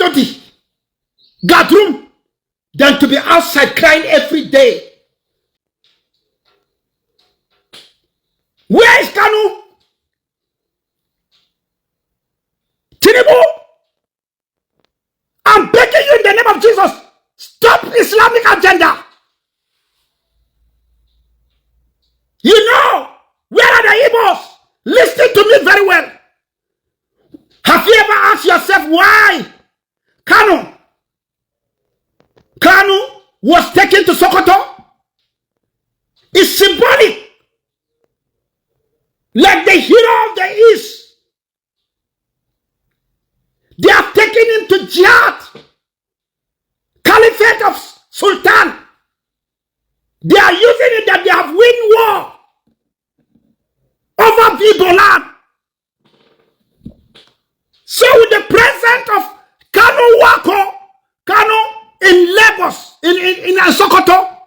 study, guard room, than to be outside crying every day. Where is Kanu? Tinubu, I'm begging you in the name of Jesus, stop Islamic agenda. You know, where are the Igbos? Listen to me very well. Have you ever asked yourself why Kanu was taken to Sokoto? It's symbolic. Like the hero of the East. They have taken him to jihad. Caliphate of Sultan. They are using it that they have win war over people land. So with the presence of Kanu in Lagos, in Sokoto,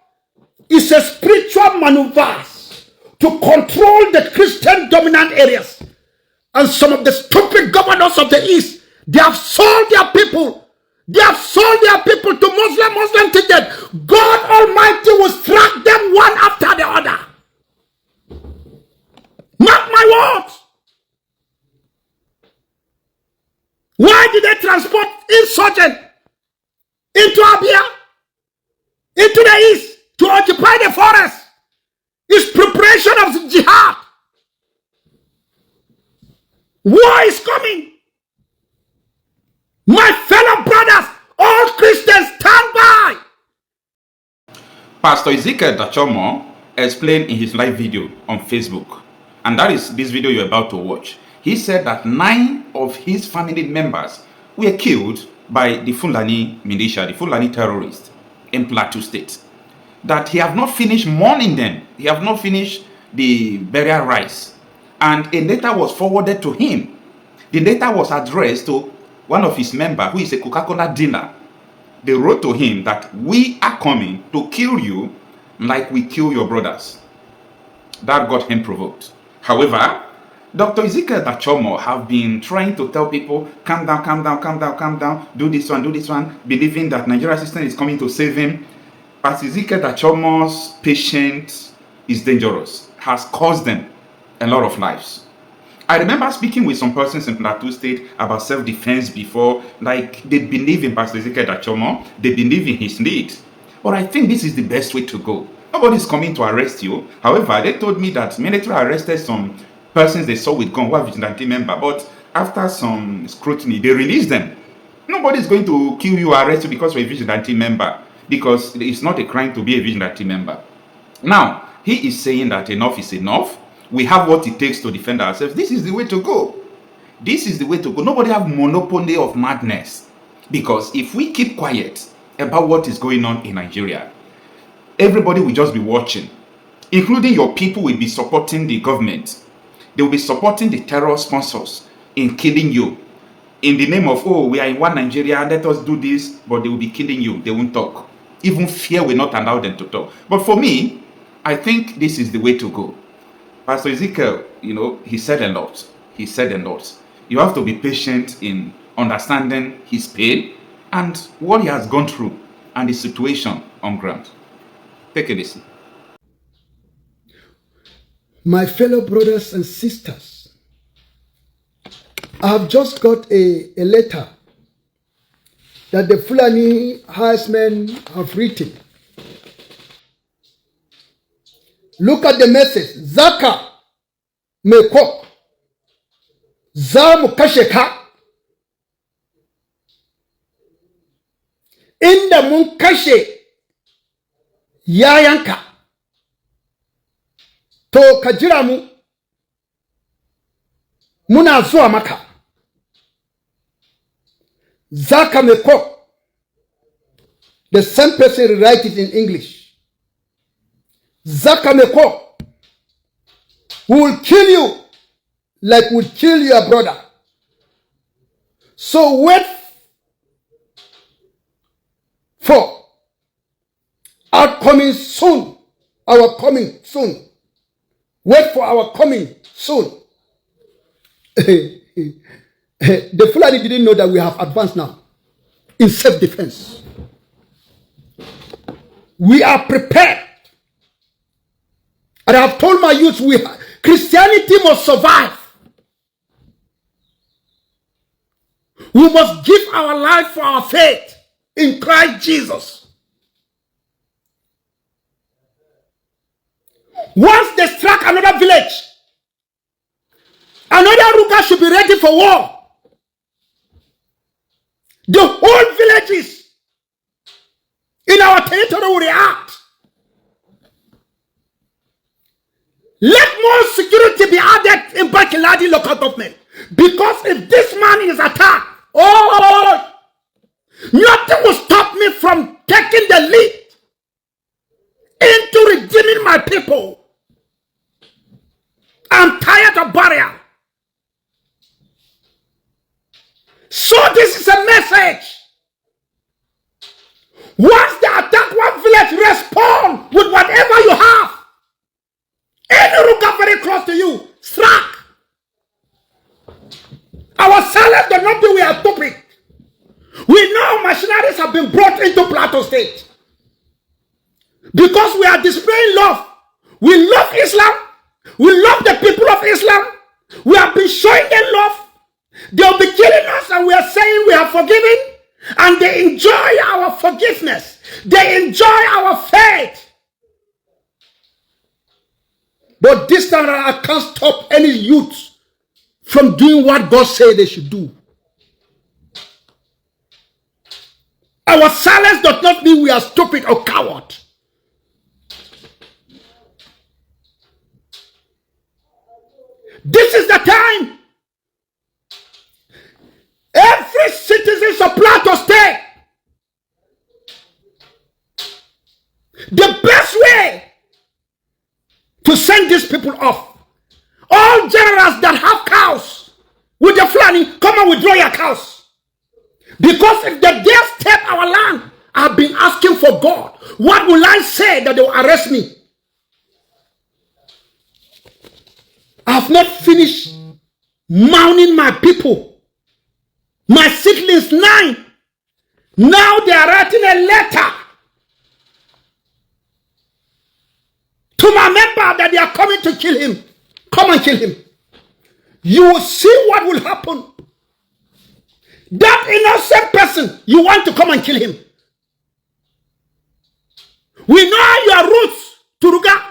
is a spiritual maneuver to control the Christian dominant areas. And some of the stupid governors of the East, they have sold their people. They have sold their people to Muslim to death. God Almighty will strike them one after the other. Mark my words. Why did they transport insurgents into Abia, into the East, to occupy the forest? It's preparation of jihad. War is coming. My fellow brothers, all Christians, stand by. Pastor Ezekiel Dachomo explained in his live video on Facebook, and that is this video you're about to watch. He said that 9 of his family members were killed by the Fulani militia, the Fulani terrorists in Plateau State. That he have not finished mourning them. He have not finished the burial rites. And a letter was forwarded to him. The letter was addressed to one of his members, who is a Coca-Cola dealer. They wrote to him that we are coming to kill you like we kill your brothers. That got him provoked. However, Dr. Ezekiel Dachomo have been trying to tell people, calm down, calm down, calm down, calm down, do this one, believing that Nigeria system is coming to save him. Pastor Ezekiel Dachomo's patience is dangerous, has caused them a lot of lives. I remember speaking with some persons in Plateau State about self-defense before, like they believe in Pastor Ezekiel Dachomo, they believe in his need. But I think this is the best way to go. Nobody's coming to arrest you. However, they told me that military arrested some persons they saw with gun who are vigilante member, but after some scrutiny, they released them. Nobody's going to kill you or arrest you because you're a vigilante member, because it's not a crime to be a vigilante member. Now, he is saying that enough is enough. We have what it takes to defend ourselves. This is the way to go. This is the way to go. Nobody have monopoly of madness. Because if we keep quiet about what is going on in Nigeria, everybody will just be watching. Including your people will be supporting the government. They will be supporting the terror sponsors in killing you. In the name of, oh, we are in one Nigeria, let us do this, but they will be killing you. They won't talk. Even fear will not allow them to talk. But for me, I think this is the way to go. Pastor Ezekiel, he said a lot. He said a lot. You have to be patient in understanding his pain and what he has gone through and the situation on ground. Take a listen. My fellow brothers and sisters, I have just got a letter that the Fulani herdsmen have written. Look at the message. Zaka meko za mu kashe ka inda mun kashe yayanka to ka jira mu muna zuwa maka. Zaka meko, the same person write it in English. Zakameko, we will kill you like we kill your brother. So wait for our coming soon. Our coming soon. Wait for our coming soon. The Fulani didn't know that we have advanced now. in self-defense. We are prepared. And I have told my youth, Christianity must survive. We must give our life for our faith in Christ Jesus. Once they strike another village, another Ruga should be ready for war. The whole villages in our territory will react. Let more security be added in Bakiladi local government. Because if this man is attacked, nothing will stop me from taking the lead into redeeming my people. I'm tired of barrier. So this is a message. Once they attack one village, respond with whatever you have. Any Ruga very close to you, strike. Our silence does not mean we are stupid. We know machineries have been brought into Plateau State. Because we are displaying love. We love Islam. We love the people of Islam. We have been showing them love. They'll be killing us and we are saying we are forgiven. And they enjoy our forgiveness. They enjoy our faith. But this time I can't stop any youth from doing what God said they should do. Our silence does not mean we are stupid or coward. This is the time. Every citizen of Plateau State, the best way to send these people off. All generals that have cows with the Fulani, come and withdraw your cows. Because if they dare step our land, I've been asking for God. What will I say that they will arrest me? I have not finished mourning my people. My siblings 9. Now they are writing a letter to my member that they are coming to kill him. Come and kill him. You will see what will happen. That innocent person, you want to come and kill him. We know your roots to Ruga.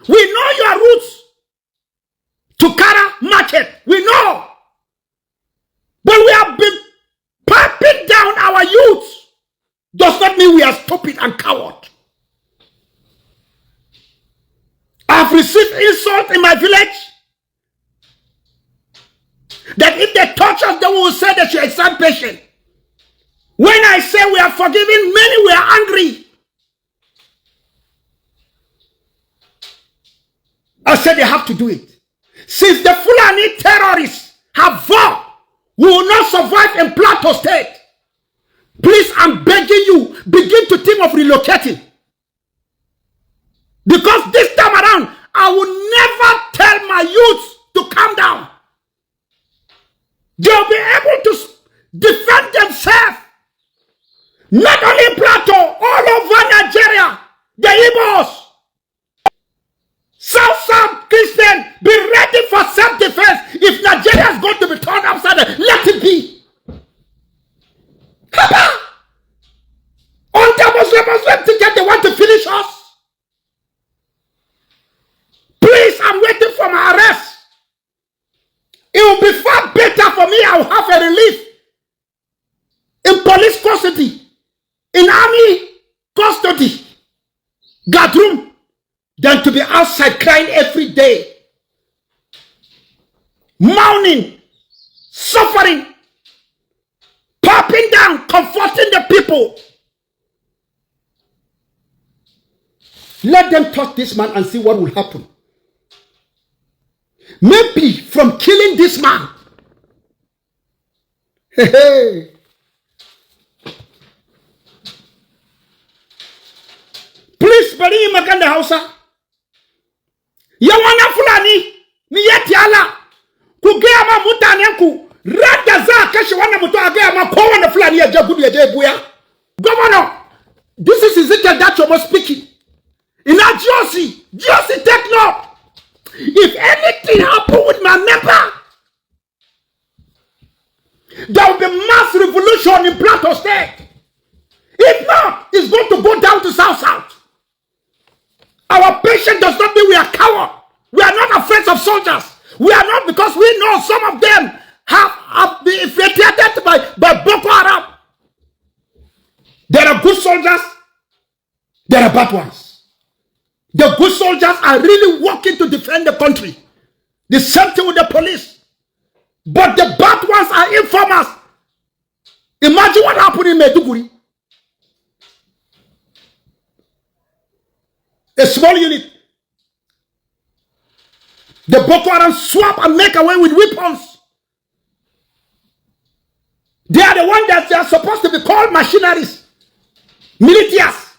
We know your roots to Kara market. We know. But we have been piping down our youth. Does not mean we are stupid and coward. I have received insult in my village. That if they touch us, they will say that you are some patient. When I say we are forgiving, many were angry. I said they have to do it. Since the Fulani terrorists have vowed we will not survive in Plateau State, please, I'm begging you, begin to think of relocating. Because this time around, I will never tell my youth to calm down. They'll be able to defend themselves. Not only in Plateau, all over Nigeria, the Igbos. South Christian, be ready for self-defense. If Nigeria is going to be turned upside down, let it be. Until Muslim ticket, they want to finish us. Please, I'm waiting for my arrest. It will be far better for me. I will have a relief in police custody, in army custody, guard room, than to be outside crying every day, mourning, suffering, popping down, comforting the people. Let them touch this man and see what will happen. Maybe from killing this man. Hey. Please, bari maganda Hausa. Yawana Fulani, ni yeti ala. Kugea ma mutanenku. Rada za kashi wana mutu agea ma kowane Fulani. Fulani Governor, this is Ezekiel Dachomo speaking. In our GOC, take note. If anything happen with my member, there will be mass revolution in Plateau State. If not, it's going to go down to South. Our patient does not mean we are coward. We are not afraid of soldiers. We are not, because we know some of them have been infiltrated by Boko Haram. There are good soldiers. There are bad ones. The good soldiers are really working to defend the country. The same thing with the police. But the bad ones are informers. Imagine what happened in Maiduguri. A small unit. The Boko Haram swap and make away with weapons. They are the ones that they are supposed to be called machineries, militias.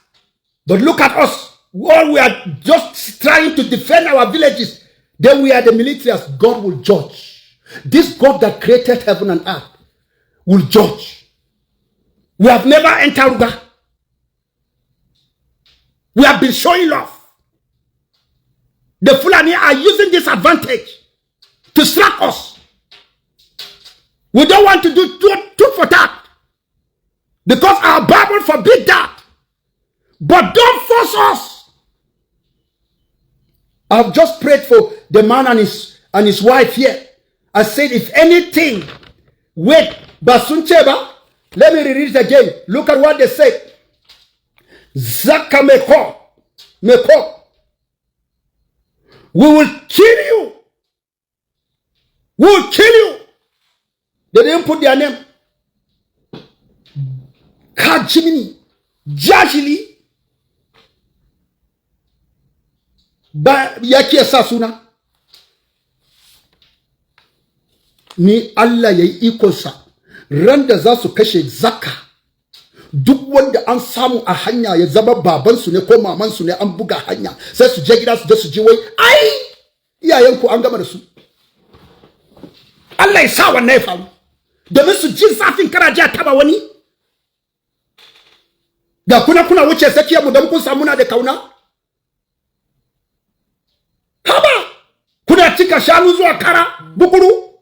But look at us. All we are just trying to defend our villages. Then we are the militias. God will judge. This God that created heaven and earth will judge. We have never entered Uga. We have been showing love. The Fulani are using this advantage to slap us. We don't want to do tooth for that, because our Bible forbids that. But don't force us. I've just prayed for the man and his wife here. I said, if anything, wait, Basuncheba, let me read it again. Look at what they said. Zaka meko. We will kill you. We will kill you. They didn't put their name. Kajimini. Jajili. Ba yaki sasuna. Ni Allah yayi ikonsa. Randa za su kashe zakka. Duk wanda an samu a hanya ya zama babansu ne ko mamansu ne an buga hanya, sai su je gida su je su ji wai ai iyayenku an gama da su. Allah ya sa wannan ya faru, domin su ji zafin karaji a taba wani. Ga kuna wuce sakiyar mu don kun samu na da kauna. Haba kuna cika shanu zuwa kara bukuru.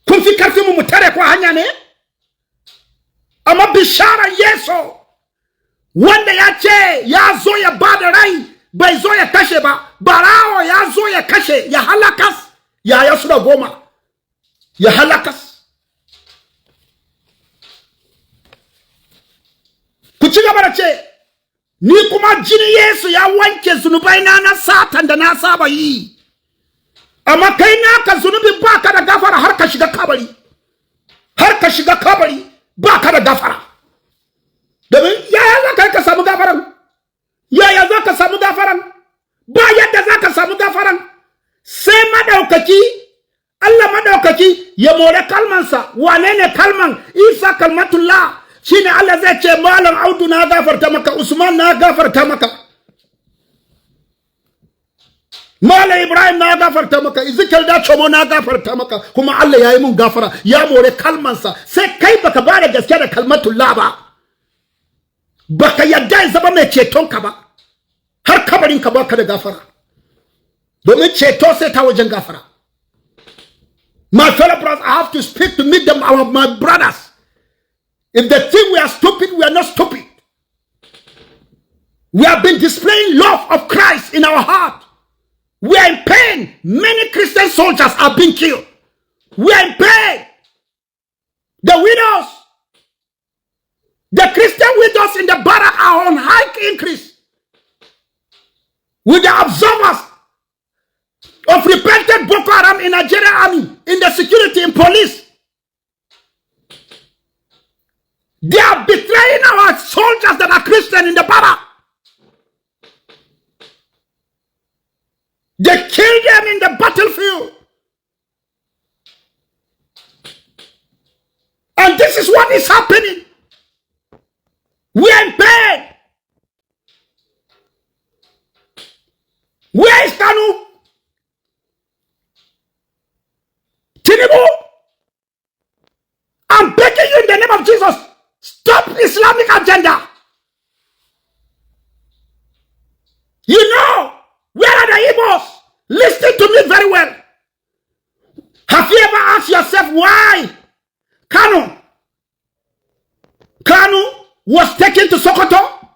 Kun fi karfin mu tare kwa hanya ne. Amma bishara Yesu wanda ya ce ya zo ya bada rai bai zo ya kashe ba, barawo ya zo ya kashe, ya halakas, ya suna goma ya halakas. Ku ci gaba da ce, ni kuma jini Yesu ya wanke zunubai na satan da na saba yi. Amma kai naka zunubi ba ka da gafara har ka shiga kabari. Har ka shiga kabari ba ka da gafara. Domin yaya za ka samu gafaran? Yaya za ka samu gafaran? Ba yadda za ka samu gafaran. Sai madaukaki, Allah madaukaki ya more kalmansa. Wane ne kalman? Isa kalmatullah. Shine Allah zai ce Malam Audu na gafarta maka, Usman na gafarta maka, Malam Ibrahim na gafarta maka, Ezekiel Dachomo na gafarta maka, kuma Allah ya yi mun gafara, ya more kalmansa. Sai kai baka ba da gaske da kalmatullah ba, baka yadda ya zama mai ceton ka ba, har kabarin ka baka da gafara, domin ceto sai ta wajen gafara. My fellow brothers, I have to speak to meet them, my brothers. If they think we are stupid, we are not stupid. We have been displaying love of Christ in our heart. We are in pain. Many Christian soldiers are being killed. We are in pain. The widows, the Christian widows in the barrack are on high increase. With the observers of repentant Boko Haram in Nigerian army, in the security, in police, they are betraying our soldiers that are Christian in the barrack. They kill them in the battlefield. And this is what is happening. We are in pain. Where is Kanu? Tinubu? name of Jesus, stop Islamic agenda. You know, where are the Igbos? Listen to me very well. Have you ever asked yourself why Kanu was taken to Sokoto?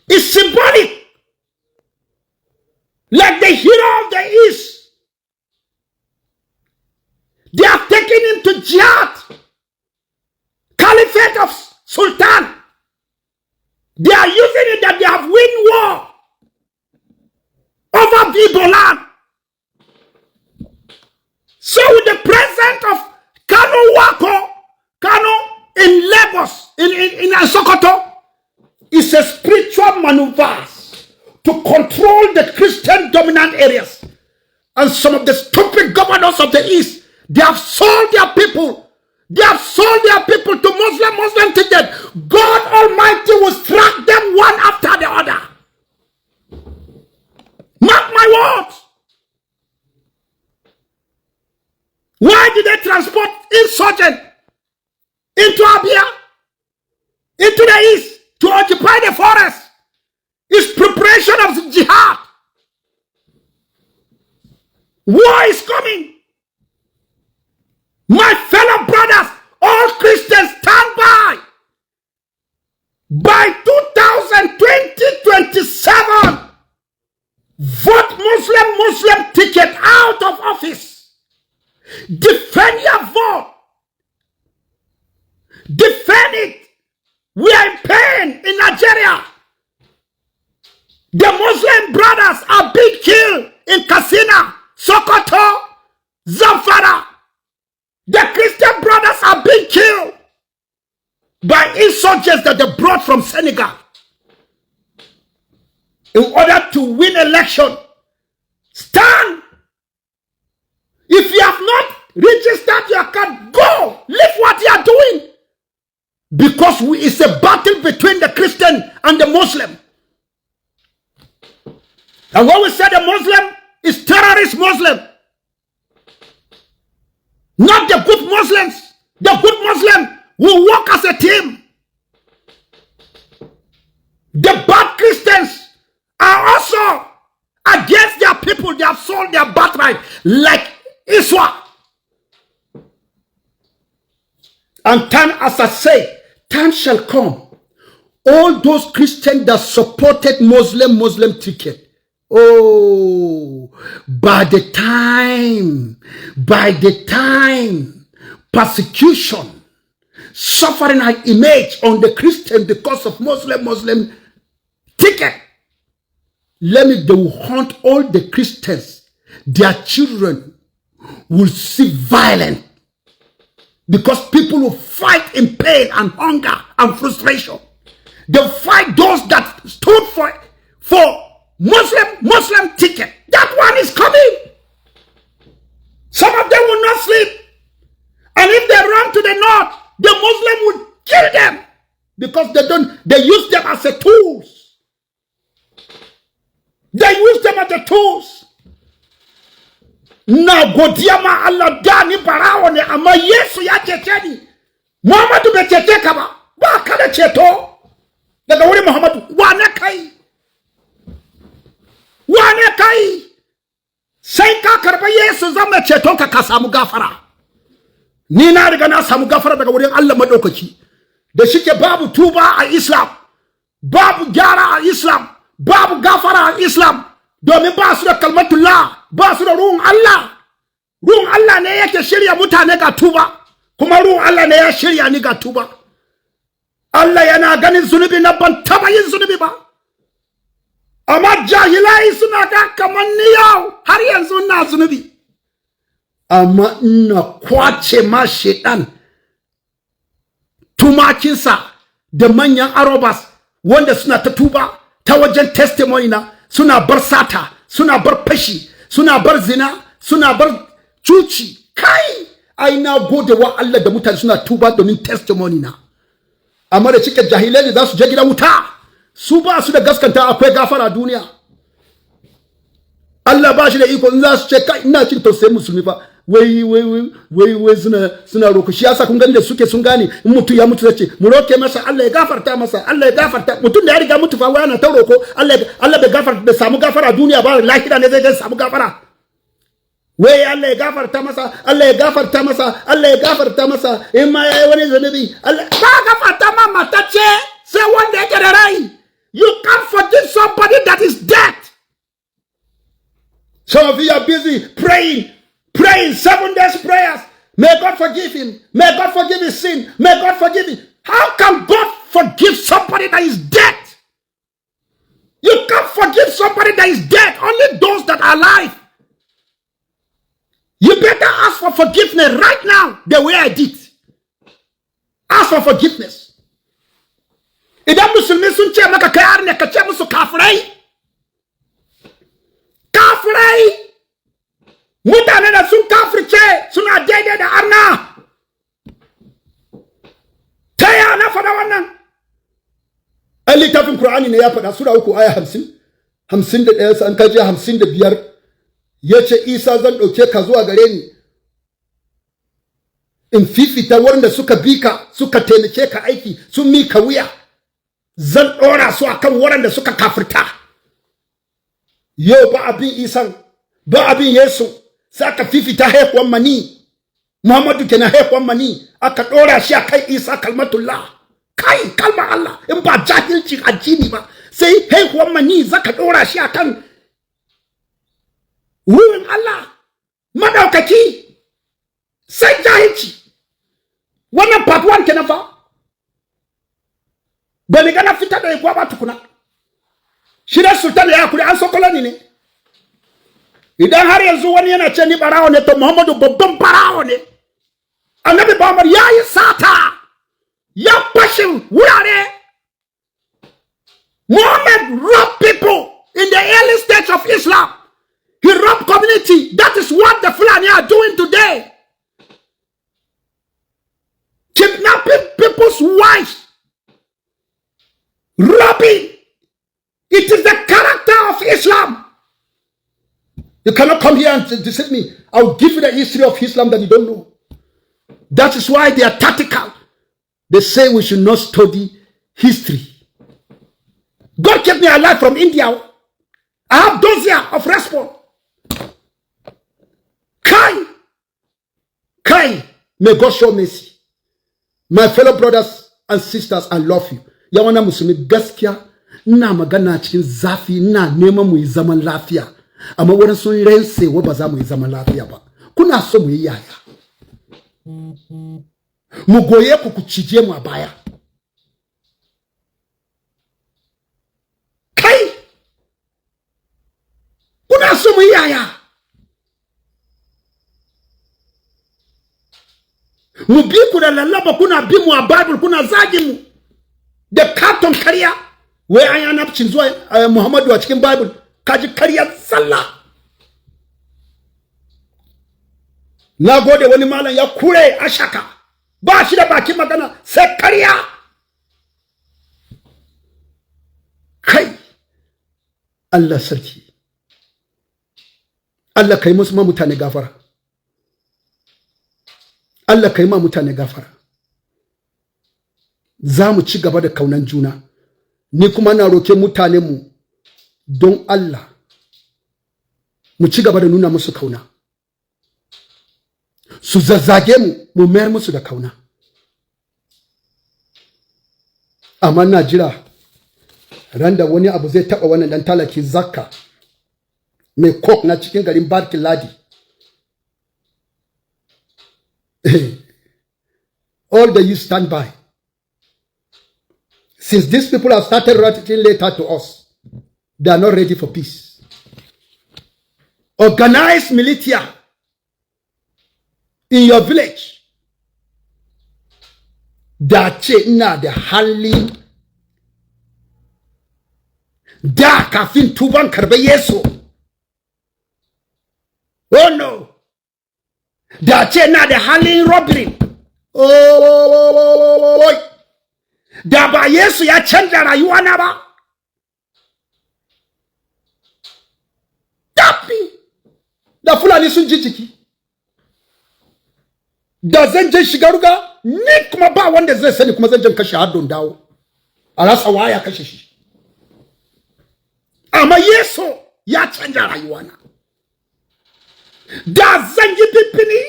It's symbolic. Like the hero of the East. They are taking him to jihad. Caliphate of Sultan. They are using it that they have win war over the land. So with the presence of Kanu in Lagos, in Sokoto, is a spiritual maneuver to control the Christian dominant areas. And some of the stupid governors of the East, they have sold their people. They have sold their people to Muslim ticket. God Almighty will strike them one after the other. Mark my words. Why did they transport insurgents into Abia, into the East, to occupy the forest? It's preparation of jihad. War is coming. My fellow brothers, all Christians, stand by. By 2027, vote Muslim ticket out of office. Defend your vote. Defend it. We are in pain in Nigeria. The Muslim brothers are being killed in Katsina, Sokoto, Zamfara. The Christian brothers are being killed by insurgents that they brought from Senegal in order to win election. Stand. If you have not registered your account, go. Leave what you are doing. Because it's a battle between the Christian and the Muslim. And when we say the Muslim is terrorist Muslim, not the good Muslims. The good Muslim will work as a team. The bad Christians are also against their people. They have sold their birthright like Iswa. And time, as I say, time shall come. All those Christians that supported Muslim ticket. Oh, by the time persecution, suffering I image on the Christian because of Muslim ticket. They will hunt all the Christians. Their children will see violence because people will fight in pain and hunger and frustration. They'll fight those that stood for Muslim ticket. That one is coming. Some of them will not sleep. And if they run to the north, the Muslim will kill them because they use them as a tools. They use them as the tools. Na godiama Allah dani barawo ne ama Yesu ya ceceni. Muhammadu be cece kaba. Ba kada ceto. Daga wuri Muhammadu wane kai sai ka karba Yesu zama ceton ka samu gafara. Ni na riga na samu gafara daga wurin Allah madaukaki. Da shike babu tuba a Islam, babu gyara a Islam, babu gafara a Islam, domin ba su da kalmatullah, ba su da ruhun Allah. Ruhun Allah ne yake shirya mutane ga tuba, kuma ruhun Allah ne ya shirya ni ga tuba. Allah yana ganin zunubi na ban taba yin zunubi ba. Amma jahilai suna ga kamar ni yau har yanzu na zunubi. Amma ina kwace ma shedan tumakinsa da manyan arobas wanda suna ta tuba ta wajen testimony na, suna bar sata, suna bar fashi, suna bar zina, suna bar cuci. Kai ai na gode wa Allah da mutane suna tuba domin testimony na. Amma da cike jahilai da su je gidan wuta, su ba su da gaskanta akwai gafara duniya. Allah ba shi da iko in za su ce kai ina cin tausayin musulmi fa wai suna roko shi yasa kun gani da suke sun gane in mutu ya mutu zace mu roke masa Allah ya gafarta masa Allah ya gafarta mutun da ya riga mutu fa wai ta roko Allah bai gafarta da samu gafara duniya ba lahira ne zai samu gafara wai Allah ya gafarta masa Allah ya gafarta masa Allah ya gafarta masa in ma yayi wani zanubi Allah ba gafarta ma matace sai wanda yake da rai. You can't forgive somebody that is dead. Some of you are busy praying 7 days prayers. May God forgive him. May God forgive his sin. May God forgive him. How can God forgive somebody that is dead? You can't forgive somebody that is dead. Only those that are alive. You better ask for forgiveness right now the way I did. Ask for forgiveness. Idan musulmi sun ce maka kai arne ka ce musu kafirai. Kafirai. Mutane da sun kafirce suna daidai da arna. Ta ya na faɗa wannan? Ai littafin Qur'ani ne ya faɗa sura 3 aya 51 an kaje 55 yace Isa zan ɗauke ka zuwa gare ni in fifita wanda suka bika suka taimake ka aiki sun mika wuya zan ɗora su akan waɗanda suka kafirta. Yau ba abin Isan ba abin Yesu saka fifita haihuwan mani Muhammadu kenan haihuwan mani aka ɗora shi akan Isa kalmatullah kai kalmar Allah in ba jahilci addini ba sai haihuwan mani zaka ɗora shi akan ruhin Allah madaukaki sai jahilci. Wannan part 1 kenan fa ba ni gana fita da igwa ba tukuna shi da sultan ya kuri an sokoloni ne. Idan har yanzu wani yana ce ni barawo ne to Muhammadu babban barawo ne. Annabi Muhammad ya yi sata ya fashin wurare. Muhammad robbed people in the early stage of Islam. He robbed community. That is what the Fulani are doing today. Kidnapping people's wives. Robbing. It is the character of Islam. You cannot come here and deceive me. I'll give you the history of Islam that you don't know. That is why they are tactical. They say we should not study history. God kept me alive from India. I have those years of response. Kai, may God show mercy. My fellow brothers and sisters, I love you. Yawana musulmi gaskiya ina magana cikin zafi ina neman mu yi zaman lafiya. Amma wurin sun rense wa ba za mu yi zaman lafiya ba. Kuna so mu yi yaya. Mu goye ku cije mu a baya. Kai! Kuna so mu yi yaya. Mu bi ku da lallaba kuna bi mu a Bible kuna zagin mu. Da katon karya. Wai an yana cin zuwa Muhammadu a cikin Bible. Kaji karya sallah. Na gode wani malam ya kure ashaka. Ba shi da bakin magana sai karya. Kai. Allah sarki. Allah kai musu mutane gafara. Allah kai ma mutane gafara. Za mu ci gaba da kaunan juna. Ni kuma na roke mutane mu don Allah mu ci gaba da nuna musu kauna. Su zazzage mu mayar musu da kauna. Amma na jira randa wani abu zai taba wannan dan talaki zakka mai kok na cikin garin Barkin Ladi. All the youth stand by. Since these people have started writing letter to us, they are not ready for peace. Organize militia in your village. Da ce ina da hali da kafin tuban karbe Yesu. Oh no. Da ce ina da halin robbery. Oh. Da ba Yesu ya canza rayuwa na ba. Tapi da Fulani sun ji jiki. da zan je shiga ruga ni kuma ba wanda zai sani kuma zan je kashe har don dawo a rasa waya kashe shi amma Yesu ya canja rayuwana da zan yi bibini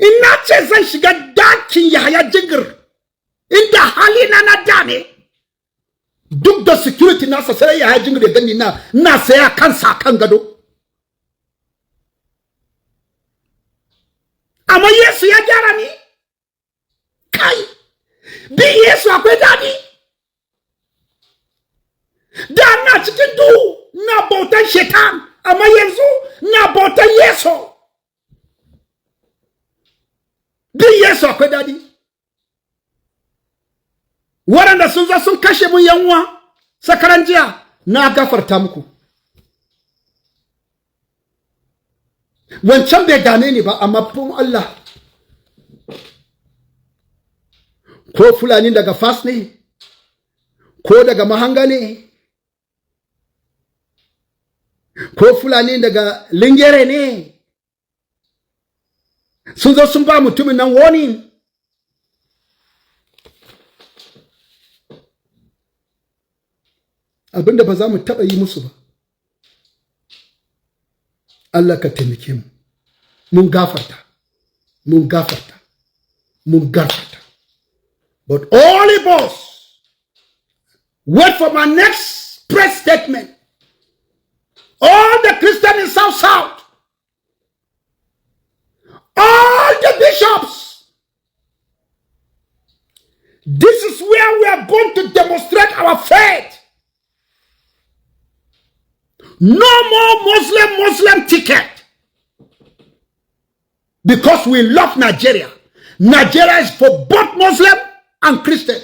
ina ce zan shiga dakin Yahaya Jingir inda halina na da ne duk da security nasa sai Yahaya Jingir da gani na saya kansa kan gado amma Yesu ya gyara ni kai bi Yesu akwai dadi da na cikin duhu na bautan shetan amma yanzu na bautan Yesu bi Yesu akwai dadi waɗanda sun zo sun kashe mun yanwa sakaran jiya na gafarta muku wancan bai gane ni ba amma fun Allah ko Fulani daga Fas ne ko daga Mahanga ne ko Fulani daga Lingere ne sun zo sun ba mutumin nan warning abinda ba za mu taɓa yi musu ba Allah ka taimake mu mun gafarta mun gafarta mun gafarta but only boss wait for my next press statement all the Christians in South all the bishops this is where we are going to demonstrate our faith. No more Muslim ticket. Because we love Nigeria. Nigeria is for both Muslim and Christian.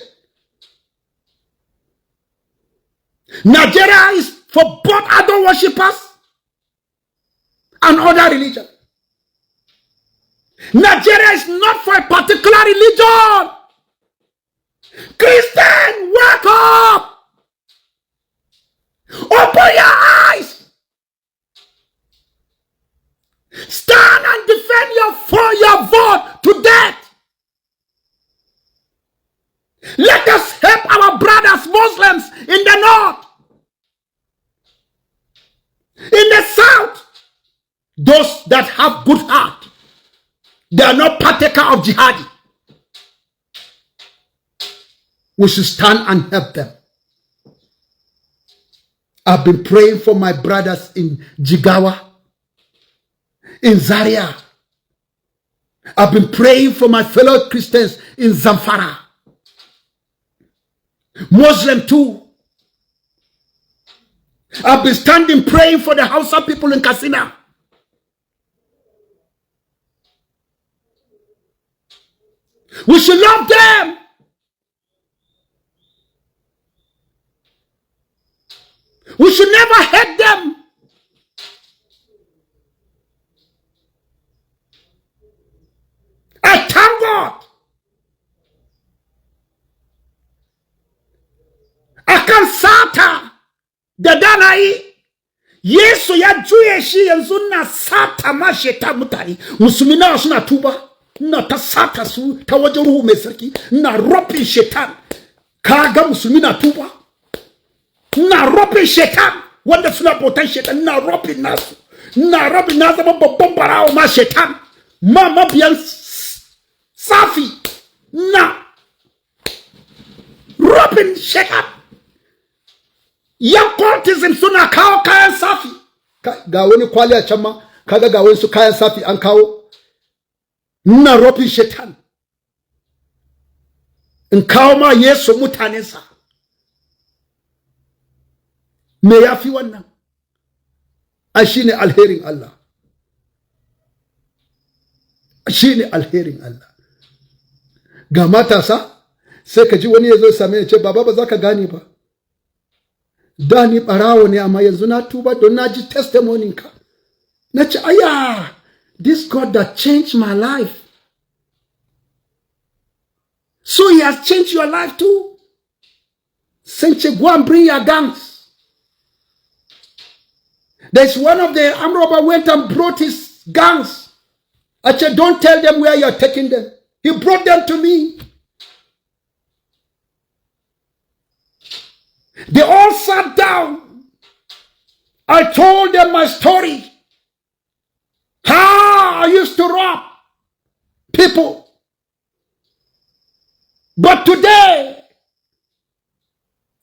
Nigeria is for both idol worshippers and other religion. Nigeria is not for a particular religion. Christian, wake up! Open your eyes. Stand and defend your vote to death. Let us help our brothers Muslims in the north. In the south, those that have good heart, they are not partaker of jihad. We should stand and help them. I've been praying for my brothers in Jigawa, in Zaria. I've been praying for my fellow Christians in Zamfara. Muslim too. I've been standing praying for the Hausa people in Katsina. We should love them. We should never hate them. I thank God. Akan sata da dana yi Yesu ya juye shi yanzu na sata ma shaitan mutane musulmi nawa suna tuba na ta sata su ta wajen ruhu mai sarki na robin shaitan kaga musulmi na tuba na robin shaitan wanda suna bautan shaitan na robin nasu na robin na zama babban barawo ma shaitan ma mabiyan safi na robin shaitan yan cultism suna kawo kayan safi ga wani kwali a can ma kaga ga wani su kayan safi an kawo na robin shaitan in kawo ma Yesu mutanensa me ya fi wannan a shine alherin Allah shine alherin Allah ga matasa sai ka ji wani ya zo same ya ce baba ba za ka gane ba da ni barawo ne amma yanzu na tuba don na ji testimony ka na ce aya this God that changed my life so he has changed your life too say go and bring your gangs. There's one of the armed robber went and brought his gangs I said, don't tell them where you're taking them. He brought them to me. They all sat down. I told them my story. How I used to rob people. But today,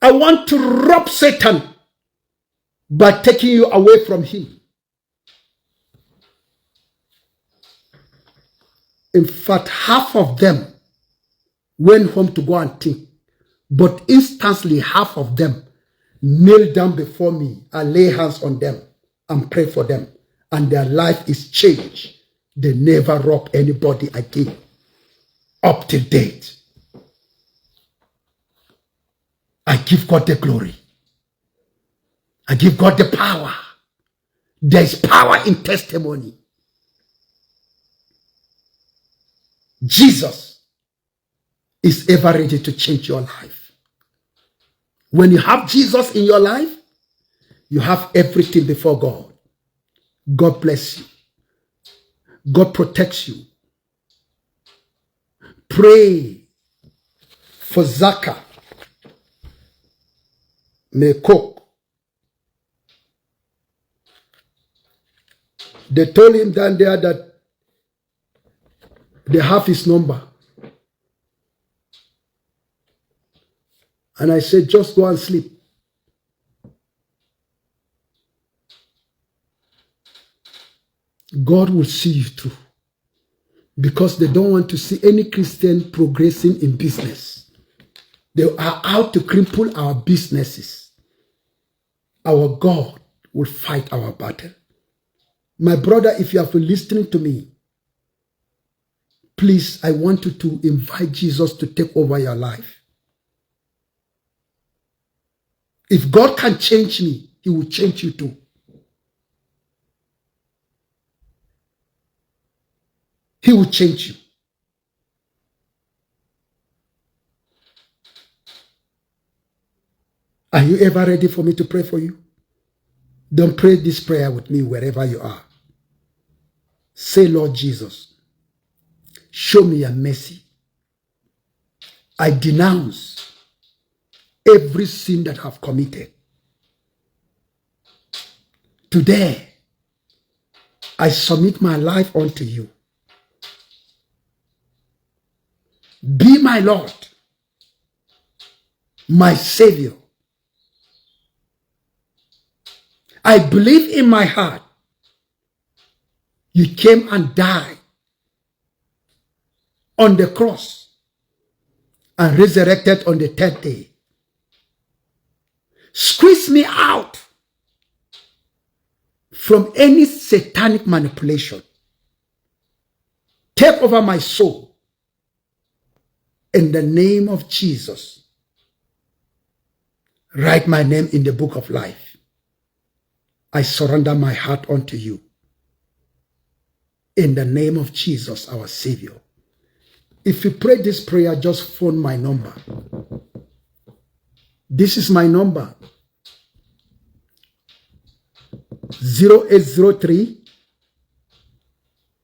I want to rob Satan by taking you away from him. In fact, half of them went home to go and think. But instantly, half of them kneel down before me and lay hands on them and pray for them. And their life is changed. They never rob anybody again. Up to date. I give God the glory. I give God the power. There is power in testimony. Jesus is ever ready to change your life. When you have Jesus in your life, you have everything before God. God bless you. God protects you. Pray for Zaka. May cook. They told him down there that they have his number. And I said, just go and sleep. God will see you through. Because they don't want to see any Christian progressing in business. They are out to cripple our businesses. Our God will fight our battle. My brother, if you have been listening to me, please, I want you to invite Jesus to take over your life. If God can change me, he will change you too. He will change you. Are you ever ready for me to pray for you? Don't pray this prayer with me wherever you are. Say, Lord Jesus, show me your mercy. I denounce every sin that I've committed. Today, I submit my life unto you. Be my Lord, my Savior. I believe in my heart you came and died on the cross and resurrected on the third day. Squeeze me out from any satanic manipulation. Take over my soul in the name of Jesus. Write my name in the book of life. I surrender my heart unto you. In the name of Jesus, our Savior. If you pray this prayer, just phone my number. This is my number. 0803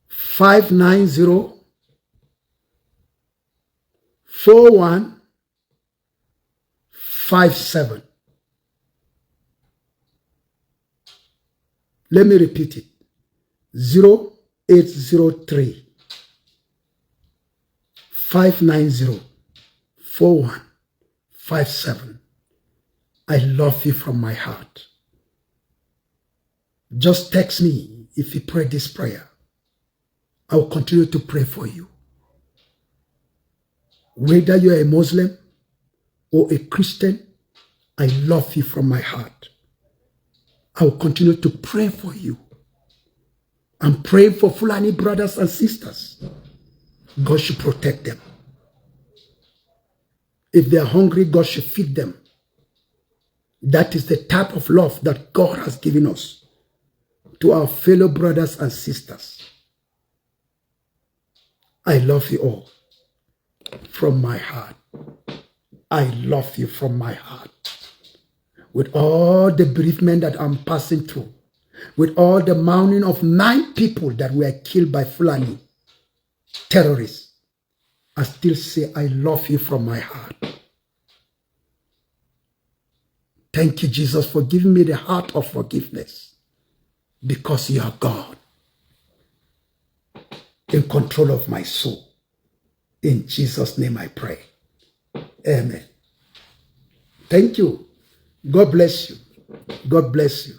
590 4157. Let me repeat it. 0803 590 4157. I love you from my heart. Just text me if you pray this prayer. I will continue to pray for you. Whether you are a Muslim or a Christian, I love you from my heart. I will continue to pray for you. I'm praying for Fulani brothers and sisters. God should protect them. If they are hungry, God should feed them. That is the type of love that God has given us to our fellow brothers and sisters. I love you all from my heart. I love you from my heart. With all the bereavement that I'm passing through, with all the mourning of 9 people that were killed by Fulani terrorists, I still say I love you from my heart. Thank you, Jesus, for giving me the heart of forgiveness, because you are God in control of my soul. In Jesus' name I pray. Amen. Thank you. God bless you. God bless you.